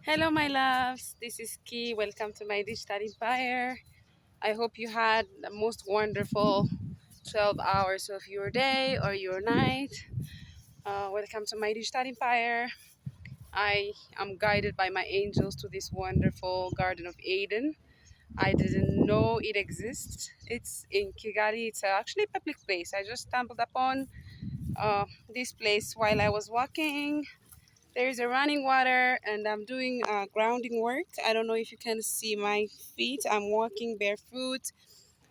Hello, my loves. This is Key. Welcome to my digital empire. I hope you had the most wonderful 12 hours of your day or your night. Welcome to my digital empire. I am guided by my angels to this wonderful Garden of Eden. I didn't know it exists. It's in Kigali. It's actually a public place. I just stumbled upon this place while I was walking. There's a running water, and I'm doing grounding work. I don't know if you can see my feet. I'm walking barefoot,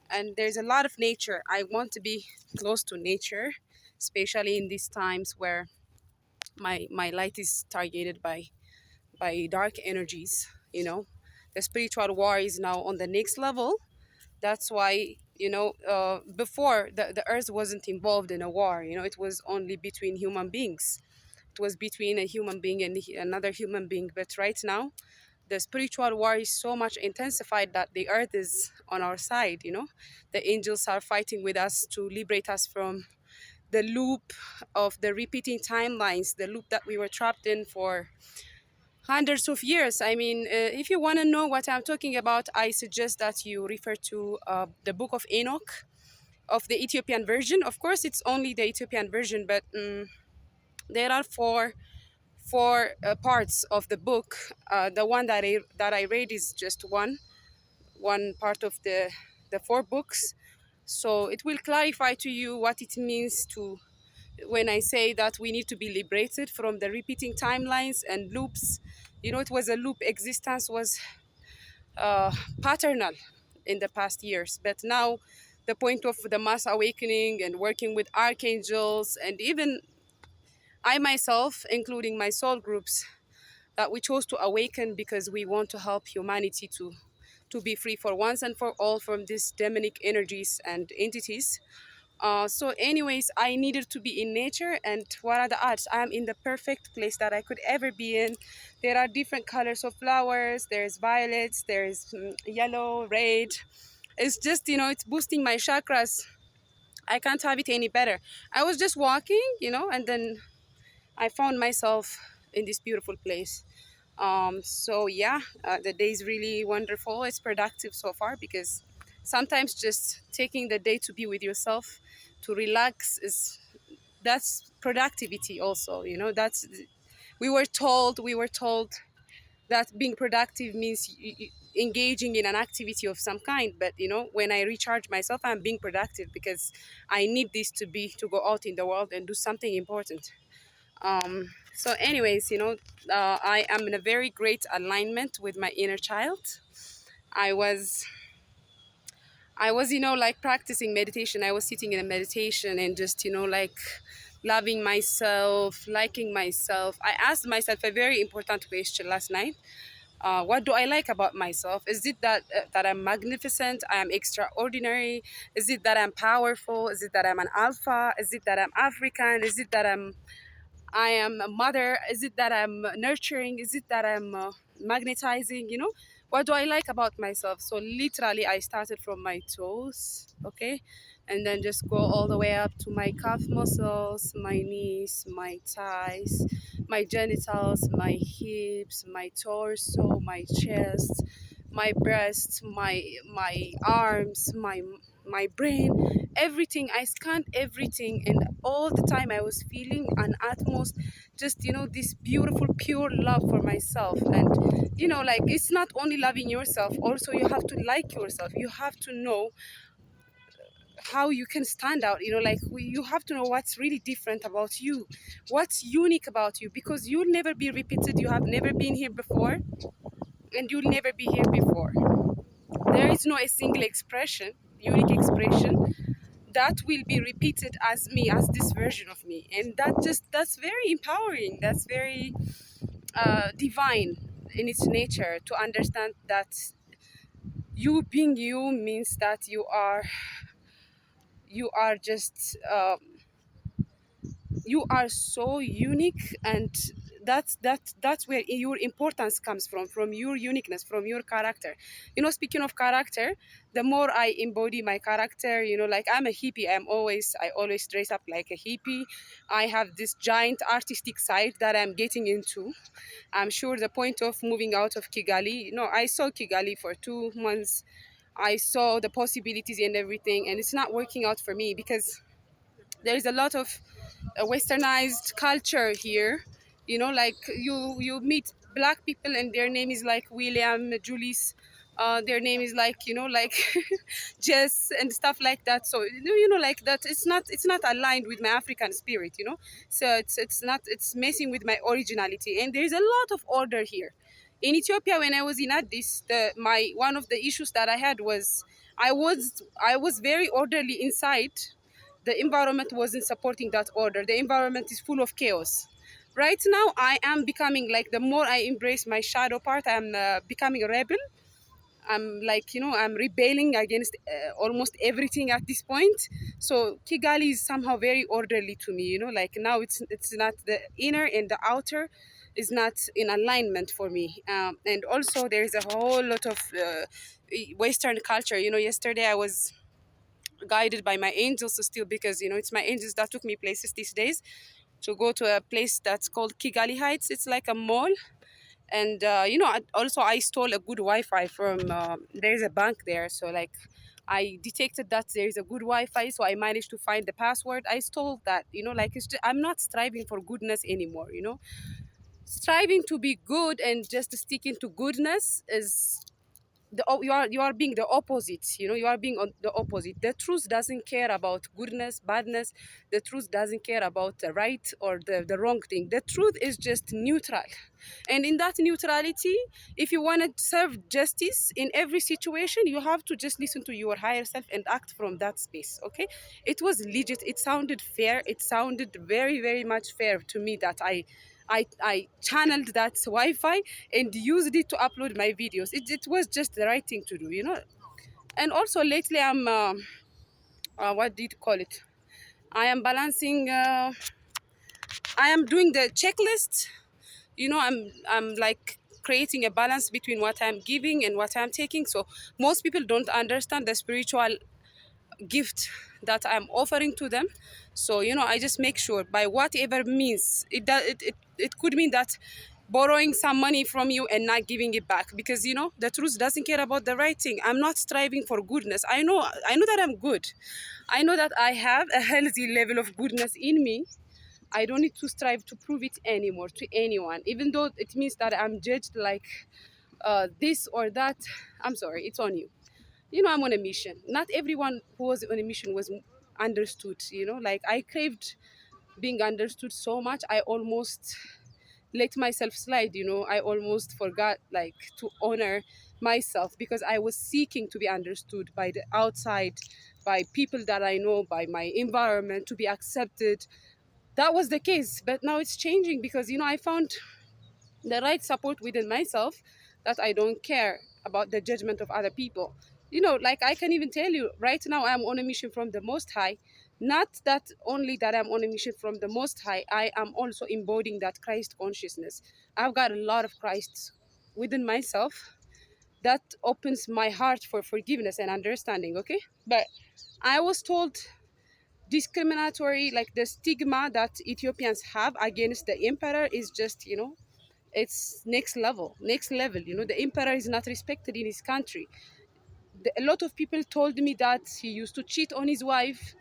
and there's a lot of nature. I want to be close to nature, especially in these times where my light is targeted by dark energies. The spiritual war is now on the next level. That's why before the earth wasn't involved in a war. It was only between human beings. It was between a human being and another human being. But right now, the spiritual war is so much intensified that the earth is on our side. The angels are fighting with us to liberate us from the loop of the repeating timelines, the loop that we were trapped in for hundreds of years. I mean, if you want to know what I'm talking about, I suggest that you refer to the book of Enoch of the Ethiopian version. Of course, it's only the Ethiopian version, but there are four parts of the book. The one that I read is just one part of the four books. So it will clarify to you what it means to when I say that we need to be liberated from the repeating timelines and loops. It was a loop. Existence was uh, paternal in the past years, but now the point of the mass awakening and working with archangels and even I myself, including my soul groups, that we chose to awaken because we want to help humanity to be free for once and for all from these demonic energies and entities. So anyways, I needed to be in nature, and what are the odds? I'm in the perfect place that I could ever be in. There are different colors of flowers. There's violets, there's yellow, red. It's just, it's boosting my chakras. I can't have it any better. I was just walking, and then I found myself in this beautiful place. So yeah, the day is really wonderful. It's productive so far because sometimes just taking the day to be with yourself, to relax, that's productivity also. That's we were told that being productive means engaging in an activity of some kind. But when I recharge myself, I'm being productive because I need this to go out in the world and do something important. So anyways, I am in a very great alignment with my inner child. I was like practicing meditation. I was sitting in a meditation and just like loving myself, liking myself. I asked myself a very important question last night. What do I like about myself? Is it that I'm magnificent? I am extraordinary? Is it that I'm powerful? Is it that I'm an alpha? Is it that I'm African? Is it that I am a mother? Is it that I'm nurturing? Is it that I'm magnetizing? What do I like about myself? So literally, I started from my toes, okay, and then just go all the way up to my calf muscles, my knees, my thighs, my genitals, my hips, my torso, my chest, my breasts, my arms, my brain, everything. I scanned everything, and all the time I was feeling an utmost, just this beautiful pure love for myself. And like, it's not only loving yourself, also you have to like yourself. You have to know how you can stand out. Like, you have to know what's really different about you, what's unique about you, because you'll never be repeated. You have never been here before, and you'll never be here before. There is no a single expression, unique expression, that will be repeated as me, as this version of me. And that's very empowering. That's very divine in its nature, to understand that you being you means that you are just you are so unique. And that's where your importance comes from your uniqueness, from your character. Speaking of character, the more I embody my character, like I'm a hippie. I always dress up like a hippie. I have this giant artistic side that I'm getting into. I'm sure the point of moving out of Kigali, I saw Kigali for 2 months. I saw the possibilities and everything, and it's not working out for me because there is a lot of westernized culture here. Like you meet black people and their name is like William, Julius. Their name is like, like Jess and stuff like that. So like that, it's not aligned with my African spirit. So it's messing with my originality, and there's a lot of order here in Ethiopia. When I was in Addis, my one of the issues that I had was I was very orderly inside. The environment wasn't supporting that order. The environment is full of chaos. Right now, I am becoming, like, the more I embrace my shadow part, I'm becoming a rebel. I'm like, I'm rebelling against almost everything at this point. So Kigali is somehow very orderly to me. Like now it's not the inner and the outer is not in alignment for me. And also there is a whole lot of Western culture. Yesterday I was guided by my angels to still, because it's my angels that took me places these days, to go to a place that's called Kigali Heights. It's like a mall. And also I stole a good Wi-Fi from there's a bank there, so like I detected that there is a good Wi-Fi, so I managed to find the password. I stole that. Like I'm not striving for goodness anymore. Striving to be good and just sticking to goodness is you are being the opposite. You are being on the opposite. The truth doesn't care about goodness, badness. The truth doesn't care about the right or the wrong thing. The truth is just neutral, and in that neutrality, if you want to serve justice in every situation, you have to just listen to your higher self and act from that space. Okay, it was legit, it sounded fair, it sounded very, very much fair to me that I channeled that Wi-Fi and used it to upload my videos. It was just the right thing to do. And also lately I'm, what did you call it? I am balancing, I am doing the checklist. I'm like creating a balance between what I'm giving and what I'm taking. So most people don't understand the spiritual gift that I'm offering to them. So I just make sure by whatever means it could mean that borrowing some money from you and not giving it back, because the truth doesn't care about the right thing. I'm not striving for goodness. I know that I'm good. I know that I have a healthy level of goodness in me. I don't need to strive to prove it anymore to anyone, even though it means that I'm judged like this or that. I'm sorry, it's on you. I'm on a mission. Not everyone who was on a mission was understood. Like I craved being understood so much, I almost let myself slide. I almost forgot, like, to honor myself, because I was seeking to be understood by the outside, by people that I know, by my environment, to be accepted. That was the case, but now it's changing because I found the right support within myself, that I don't care about the judgment of other people. Like I can even tell you right now, I'm on a mission from the Most High. Not that only that I'm on a mission from the Most High, I am also embodying that Christ consciousness. I've got a lot of Christ within myself that opens my heart for forgiveness and understanding. Okay, but I was told discriminatory, like the stigma that Ethiopians have against the emperor is just, it's next level. The emperor is not respected in his country. A lot of people told me that he used to cheat on his wife.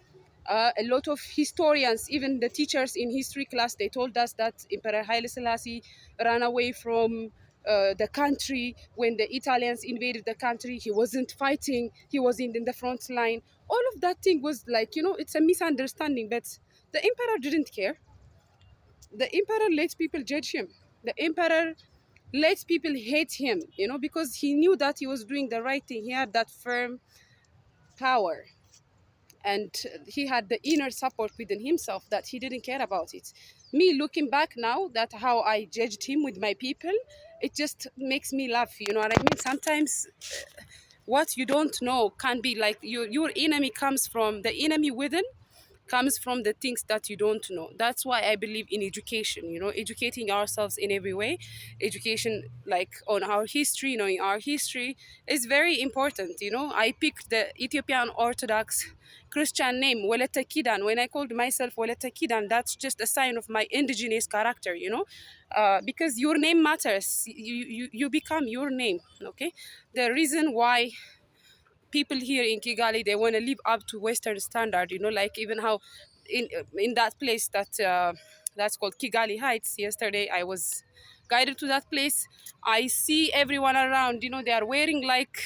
A lot of historians, even the teachers in history class, they told us that Emperor Haile Selassie ran away from the country when the Italians invaded the country. He wasn't fighting, he wasn't in the front line. All of that thing was like, it's a misunderstanding, but the emperor didn't care. The emperor let people judge him. The emperor let people hate him, because he knew that he was doing the right thing. He had that firm power, and he had the inner support within himself that he didn't care about it. Me looking back now, that how I judged him with my people, it just makes me laugh. You know what I mean? Sometimes what you don't know can be like your enemy comes from the enemy within, comes from the things that you don't know. That's why I believe in education, educating ourselves in every way. Education, like on our history, knowing our history is very important. I picked the Ethiopian Orthodox Christian name, Weleta Kidan. When I called myself Weleta Kidan, that's just a sign of my indigenous character, because your name matters. You become your name, okay? The reason why people here in Kigali, they want to live up to Western standard, like even how in that place that's called Kigali Heights. Yesterday I was guided to that place. I see everyone around, they are wearing like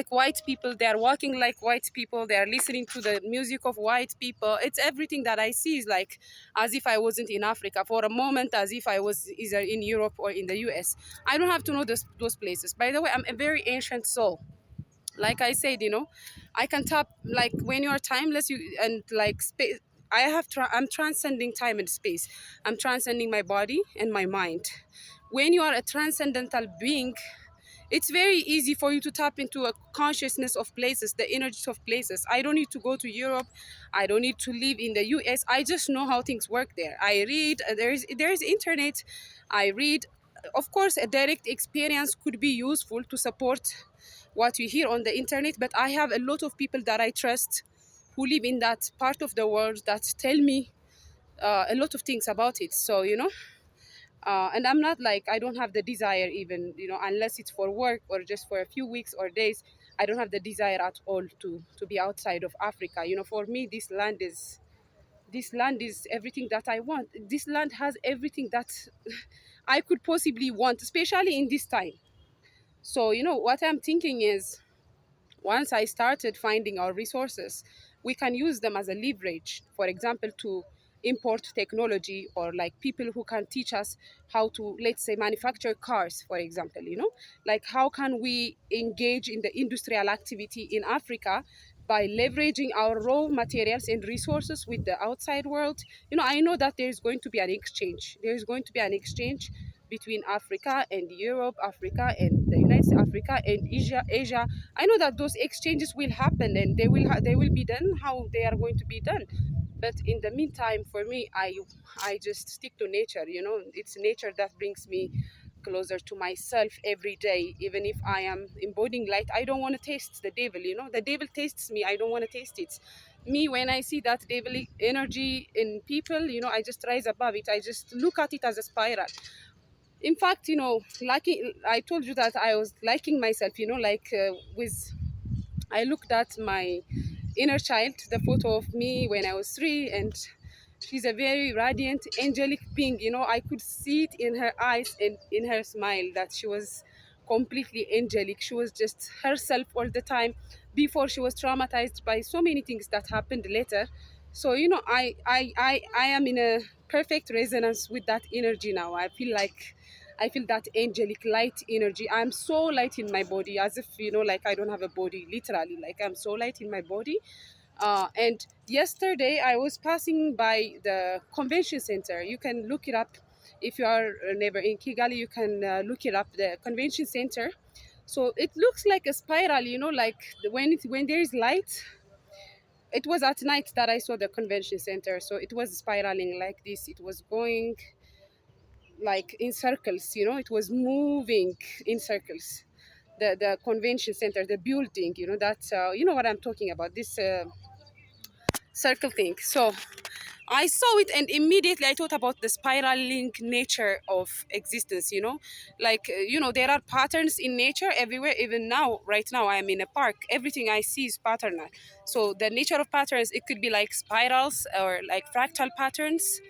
white people, they are walking like white people, they are listening to the music of white people. It's everything that I see is like as if I wasn't in Africa for a moment, as if I was either in Europe or in the US. I don't have to know those places. By the way, I'm a very ancient soul. Like I said, I can tap, like when you are timeless, and like space. I'm transcending time and space. I'm transcending my body and my mind. When you are a transcendental being, it's very easy for you to tap into a consciousness of places, the energies of places. I don't need to go to Europe. I don't need to live in the US. I just know how things work there. I read, there's internet. I read. Of course, a direct experience could be useful to support what you hear on the internet, but I have a lot of people that I trust who live in that part of the world that tell me a lot of things about it. So, and I'm not like, I don't have the desire even, unless it's for work or just for a few weeks or days. I don't have the desire at all to be outside of Africa. For me, this land is everything that I want. This land has everything that I could possibly want, especially in this time. So, what I'm thinking is, once I started finding our resources, we can use them as a leverage, for example, to import technology, or like people who can teach us how to, let's say, manufacture cars, for example, like how can we engage in the industrial activity in Africa by leveraging our raw materials and resources with the outside world. I know that there is going to be an exchange. There is going to be an exchange between Africa and Europe, Africa and the United States, Africa and Asia. I know that those exchanges will happen, and they will be done how they are going to be done. But in the meantime, for me, I just stick to nature. It's nature that brings me closer to myself every day. Even if I am embodying light, I don't want to taste the devil. The devil tastes me. I don't want to taste it. Me, when I see that devil energy in people, I just rise above it. I just look at it as a spiral. In fact, liking, I told you that I was liking myself, like with, I looked at my inner child, the photo of me when I was 3, and she's a very radiant, angelic being. I could see it in her eyes and in her smile that she was completely angelic. She was just herself all the time before she was traumatized by so many things that happened later. So, I am in a perfect resonance with that energy now. I feel that angelic light energy. I'm so light in my body, as if, like I don't have a body, literally. Like I'm so light in my body. And yesterday I was passing by the convention center. You can look it up. If you are a neighbor in Kigali, you can look it up, the convention center. So it looks like a spiral, like when there is light. It was at night that I saw the convention center. So it was spiraling like this. It was going like in circles, it was moving in circles. The convention center, the building, that's you know what I'm talking about, this circle thing. So I saw it, and immediately I thought about the spiraling nature of existence, like, there are patterns in nature everywhere. Even now, right now, I am in a park. Everything I see is patternal. So the nature of patterns, it could be like spirals or like fractal patterns.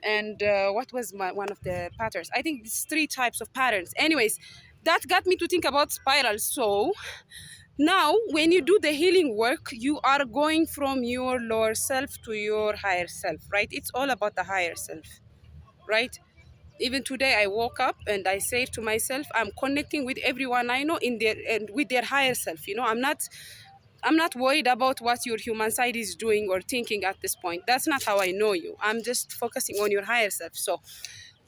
And what was one of the patterns? I think it's 3 types of patterns. Anyways, that got me to think about spirals. So now, when you do the healing work, you are going from your lower self to your higher self, right? It's all about the higher self, right? Even today, I woke up and I say to myself, I'm connecting with everyone I know in their and with their higher self. I'm not worried about what your human side is doing or thinking at this point. That's not how I know you. I'm just focusing on your higher self. So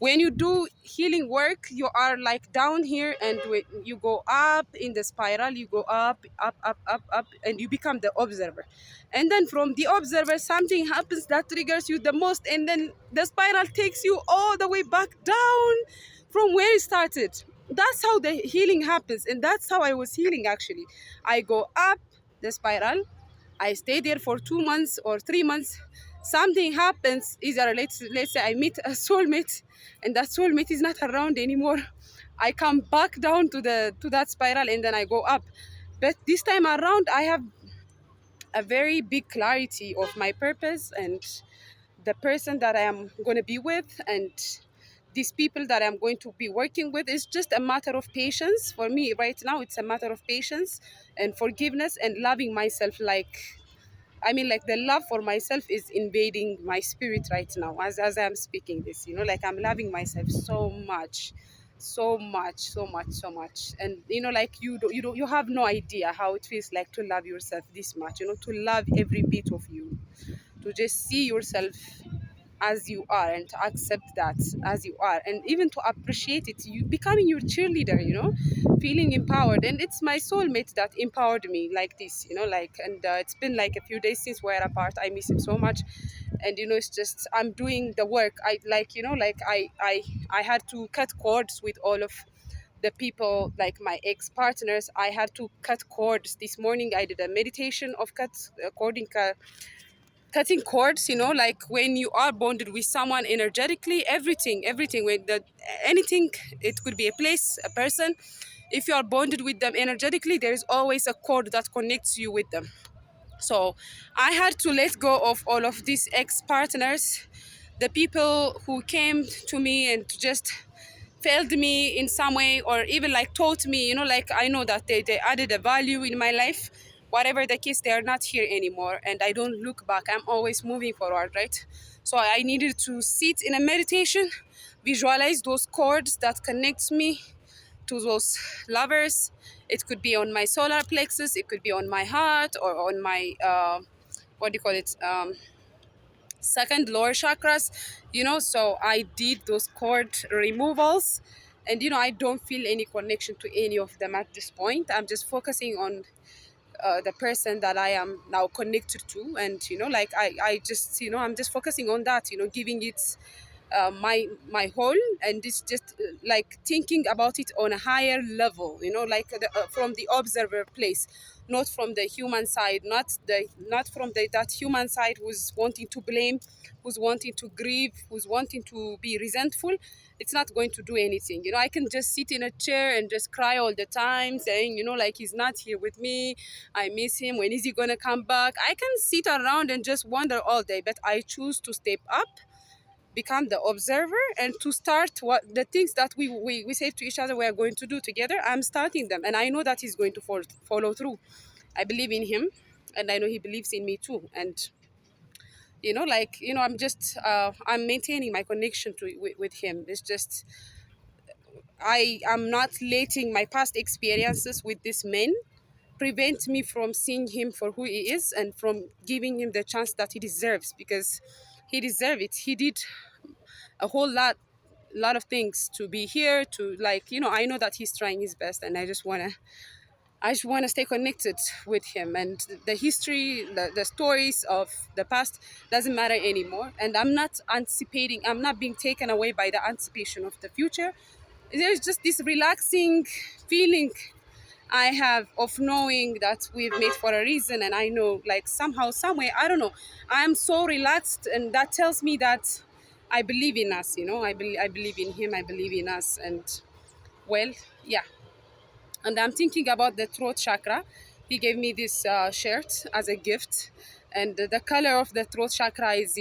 when you do healing work, you are like down here, and when you go up in the spiral, you go up, up, up, up, up, and you become the observer. And then from the observer, something happens that triggers you the most, and then the spiral takes you all the way back down from where it started. That's how the healing happens, and that's how I was healing actually. I go up the spiral, I stay there for 2 months or 3 months. Something happens, either let's say I meet a soulmate, and that soulmate is not around anymore. I come back down to that spiral, and then I go up. But this time around, I have a very big clarity of my purpose and the person that I am going to be with, and these people that I'm going to be working with. Is just a matter of patience for me right now. It's a matter of patience and forgiveness and loving myself. Like the love for myself is invading my spirit right now as I'm speaking this, like I'm loving myself so much, so much, so much, so much. And like you have no idea how it feels like to love yourself this much, to love every bit of you, to just see yourself as you are and to accept that as you are, and even to appreciate it, you becoming your cheerleader, feeling empowered. And it's my soulmate that empowered me like this, and it's been like a few days since we're apart. I miss him so much. And it's just I'm doing the work. I like like I had to cut cords with all of the people, like my ex-partners. I had to cut cords this morning. I did a meditation of cutting cords, like when you are bonded with someone energetically, everything when the anything, it could be a place, a person. If you are bonded with them energetically, there is always a cord that connects you with them. So I had to let go of all of these ex-partners, the people who came to me and just failed me in some way, or even like taught me, like I know that they added a value in my life. Whatever the case, they are not here anymore, and I don't look back. I'm always moving forward, right? So I needed to sit in a meditation, visualize those cords that connects me to those lovers. It could be on my solar plexus, it could be on my heart, or on my what do you call it, second lower chakras, so I did those cord removals. And I don't feel any connection to any of them at this point. I'm just focusing on the person that I am now connected to. And like I just I'm just focusing on that, giving it my whole. And it's just like thinking about it on a higher level, like from the observer place, not from the human side, not from that human side who's wanting to blame, who's wanting to grieve, who's wanting to be resentful. It's not going to do anything. I can just sit in a chair and just cry all the time, saying, like, he's not here with me, I miss him, when is he gonna come back? I can sit around and just wonder all day, but I choose to step up, become the observer, and to start what the things that we say to each other we are going to do together. I'm starting them, and I know that he's going to follow through. I believe in him, and I know he believes in me too. And I'm just I'm maintaining my connection with him. It's just I am not letting my past experiences with this man prevent me from seeing him for who he is, and from giving him the chance that he deserves, because he deserves it. He did a whole lot of things to be here, to, like, I know that he's trying his best, and I just want to stay connected with him. And the history, the stories of the past doesn't matter anymore. And I'm not anticipating, I'm not being taken away by the anticipation of the future. There's just this relaxing feeling I have of knowing that we've met for a reason. And I know, like, somehow, some way, I don't know, I'm so relaxed. And that tells me that I believe in us, I believe in him, I believe in us. And, well, yeah. And I'm thinking about the throat chakra. He gave me this shirt as a gift, and the color of the throat chakra is,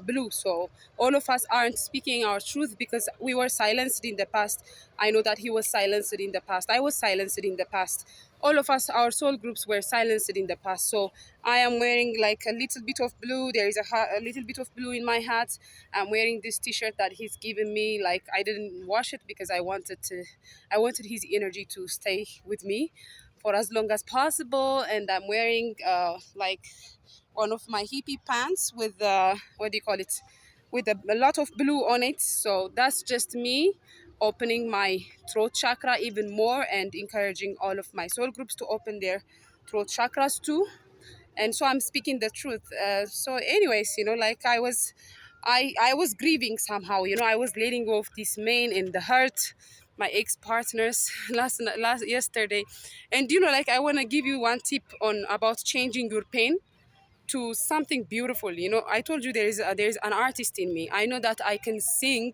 blue. So all of us aren't speaking our truth because we were silenced in the past. I know that he was silenced in the past. I was silenced in the past. All of us, our soul groups were silenced in the past. So I am wearing like a little bit of blue. There is a little bit of blue in my hat. I'm wearing this t-shirt that he's given me. Like, I didn't wash it because I wanted his energy to stay with me for as long as possible. And I'm wearing like one of my hippie pants with what do you call it? with a lot of blue on it. So that's just me opening my throat chakra even more and encouraging all of my soul groups to open their throat chakras too. And so I'm speaking the truth. So anyways, like I was grieving somehow. I was letting go of this man in the hurt, my ex-partners last yesterday. And like I want to give you one tip on about changing your pain to something beautiful. I told you there is an artist in me. I know that I can sing,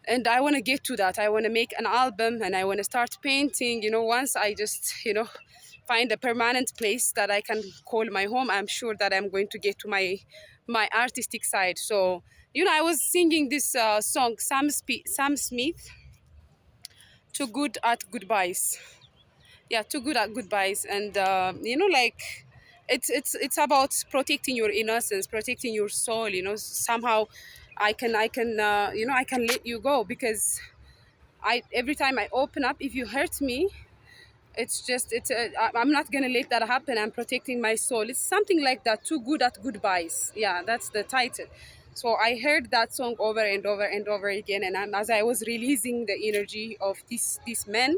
and I want to get to that. I want to make an album, and I want to start painting. Once I just find a permanent place that I can call my home, I'm sure that I'm going to get to my artistic side. So I was singing this song, Sam Smith, "Too Good at Goodbyes." Yeah, too good at goodbyes. And like it's about protecting your innocence, protecting your soul. Somehow I can let you go, because I every time I open up, if you hurt me, I'm not gonna let that happen. I'm protecting my soul. It's something like that. Too good at goodbyes. Yeah, that's the title. So I heard that song over and over and over again, and as I was releasing the energy of these men,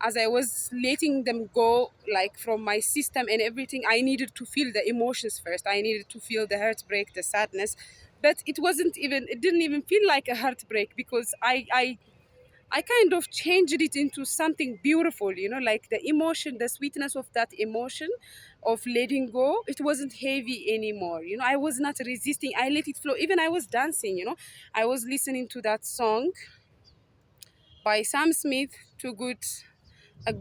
as I was letting them go, like from my system and everything, I needed to feel the emotions first. I needed to feel the heartbreak, the sadness, but it didn't even feel like a heartbreak, because I kind of changed it into something beautiful, like the emotion, the sweetness of that emotion of letting go. It wasn't heavy anymore. I was not resisting. I let it flow. Even I was dancing, I was listening to that song by Sam Smith, Too Good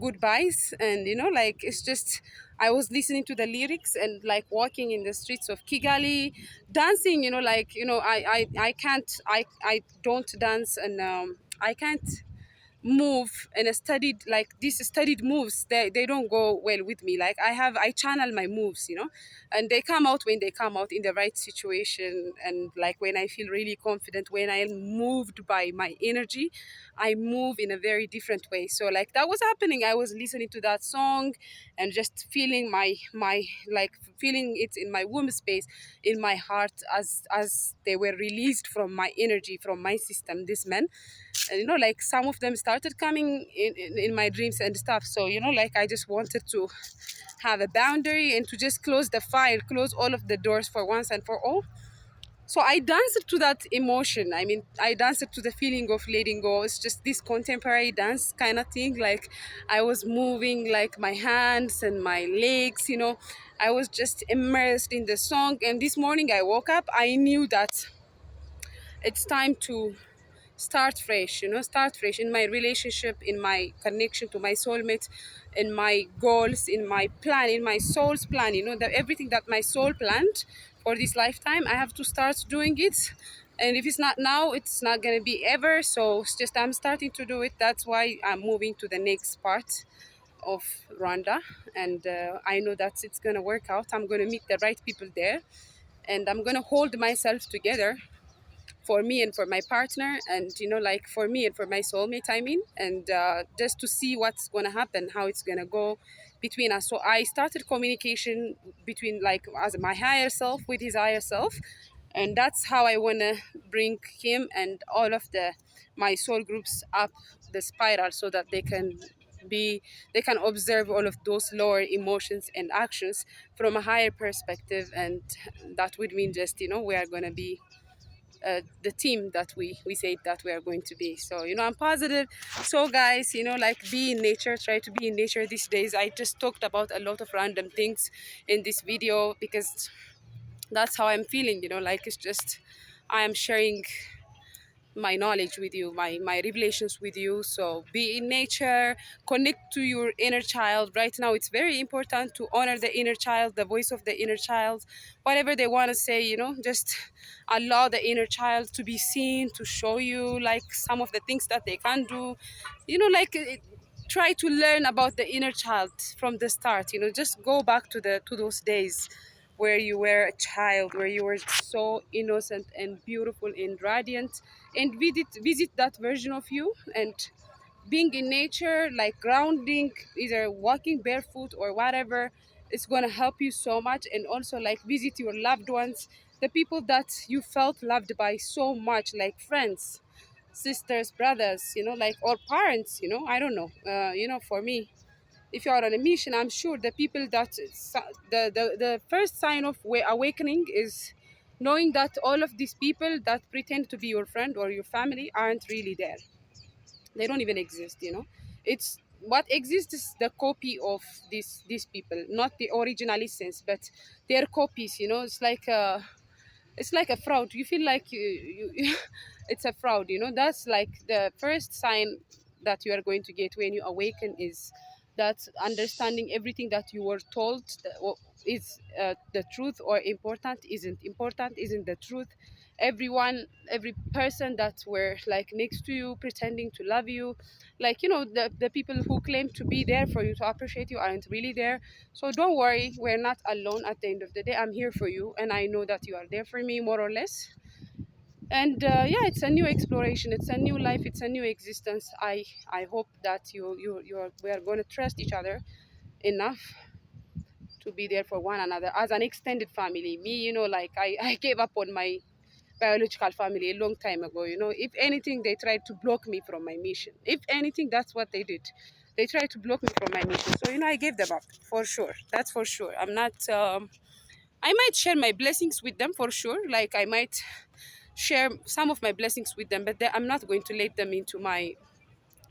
Goodbyes. And, like, it's just, I was listening to the lyrics and like walking in the streets of Kigali, dancing, like, I can't, I don't dance, and I can't move in a studied, like these studied moves, they don't go well with me. Like I channel my moves, and they come out when they come out in the right situation, and like when I feel really confident, when I am moved by my energy, I move in a very different way. So like that was happening. I was listening to that song and just feeling my like feeling it in my womb space, in my heart, as they were released from my energy, from my system, this men. And like some of them started coming in my dreams and stuff. So like I just wanted to have a boundary and to just close the file, close all of the doors for once and for all. So I danced to that emotion. I mean, I danced to the feeling of letting go. It's just this contemporary dance kind of thing. Like I was moving like my hands and my legs, I was just immersed in the song. And this morning I woke up, I knew that it's time to start fresh in my relationship, in my connection to my soulmate, in my goals, in my plan, in my soul's plan, everything that my soul planned for this lifetime, I have to start doing it. And if it's not now, it's not going to be ever. So it's just I'm starting to do it. That's why I'm moving to the next part of Rwanda. And I know that it's going to work out. I'm going to meet the right people there, and I'm going to hold myself together for me and for my partner, and like for me and for my soulmate, I mean. And just to see what's going to happen, how it's going to go between us. So I started communication between, like, as my higher self with his higher self, and that's how I want to bring him and all of my soul groups up the spiral, so that they can observe all of those lower emotions and actions from a higher perspective. And that would mean just we are going to be the team that we say that we are going to be. So I'm positive. So guys, like, be in nature, try to be in nature these days. I just talked about a lot of random things in this video because that's how I'm feeling. Like, it's just I am sharing my knowledge with you, my revelations with you. So be in nature, connect to your inner child. Right now it's very important to honor the inner child, the voice of the inner child, whatever they want to say. Just allow the inner child to be seen, to show you like some of the things that they can do. Like, try to learn about the inner child from the start. Just go back to those days where you were a child, where you were so innocent and beautiful and radiant, and visit that version of you. And being in nature, like grounding, either walking barefoot or whatever, it's going to help you so much. And also, like, visit your loved ones, the people that you felt loved by so much, like friends, sisters, brothers, like, or parents, I don't know. For me, if you are on a mission, I'm sure the people that the first sign of awakening is knowing that all of these people that pretend to be your friend or your family aren't really there. They don't even exist. It's what exists is the copy of these people, not the original essence, but their copies. It's like a fraud. You feel like you it's a fraud. That's like the first sign that you are going to get when you awaken, is that understanding everything that you were told is the truth, or important isn't the truth. Every person that were like next to you pretending to love you, like, the people who claim to be there for you, to appreciate you, aren't really there. So don't worry, we're not alone. At the end of the day, I'm here for you, and I know that you are there for me, more or less. And yeah, it's a new exploration, it's a new life, it's a new existence. I hope that we are going to trust each other enough to be there for one another as an extended family. Me, like, I gave up on my biological family a long time ago. If anything, they tried to block me from my mission. If anything, that's what they did. They tried to block me from my mission. So, I gave them up for sure. That's for sure. I'm not, I might share my blessings with them for sure. Like, I might share some of my blessings with them, but I'm not going to let them into my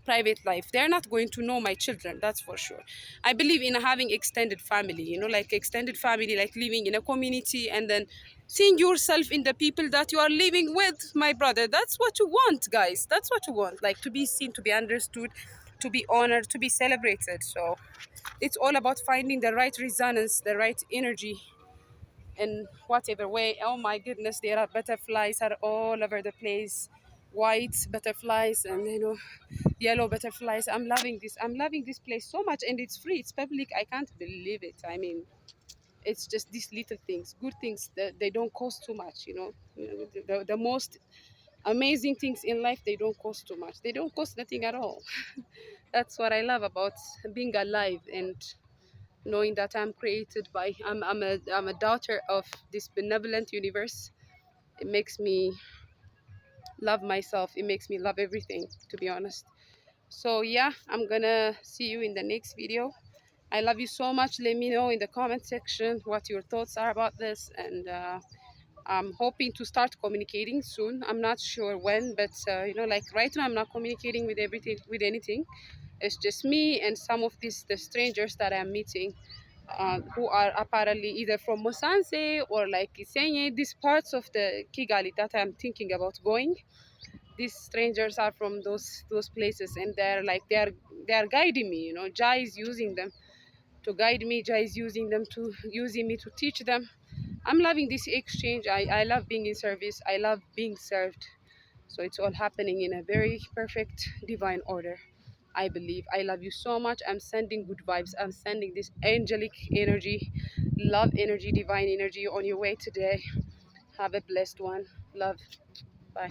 private life. They're not going to know my children, that's for sure. I believe in having extended family, like extended family, like living in a community, and then seeing yourself in the people that you are living with, my brother. That's what you want, guys. That's what you want, like, to be seen, to be understood, to be honored, to be celebrated. So it's all about finding the right resonance, the right energy, in whatever way. Oh my goodness, there are butterflies are all over the place. White butterflies, and yellow butterflies. I'm loving this place so much, and it's free, it's public. I can't believe it. I mean, it's just these little things, good things, that they don't cost too much. The most amazing things in life, they don't cost too much, they don't cost nothing at all. That's what I love about being alive, and knowing that I'm a daughter of this benevolent universe. It makes me love myself, it makes me love everything, to be honest. So yeah, I'm gonna see you in the next video. I love you so much. Let me know in the comment section what your thoughts are about this, and I'm hoping to start communicating soon. I'm not sure when, but like right now, I'm not communicating with anything. It's just me and some of the strangers that I'm meeting, who are apparently either from Musanze or like Isenye, these parts of the Kigali that I'm thinking about going. These strangers are from those places, and they're guiding me. Jai is using them to guide me. Jai is using me to teach them. I'm loving this exchange. I love being in service, I love being served. So it's all happening in a very perfect divine order, I believe. I love you so much. I'm sending good vibes, I'm sending this angelic energy, love energy, divine energy on your way today. Have a blessed one. Love. Bye.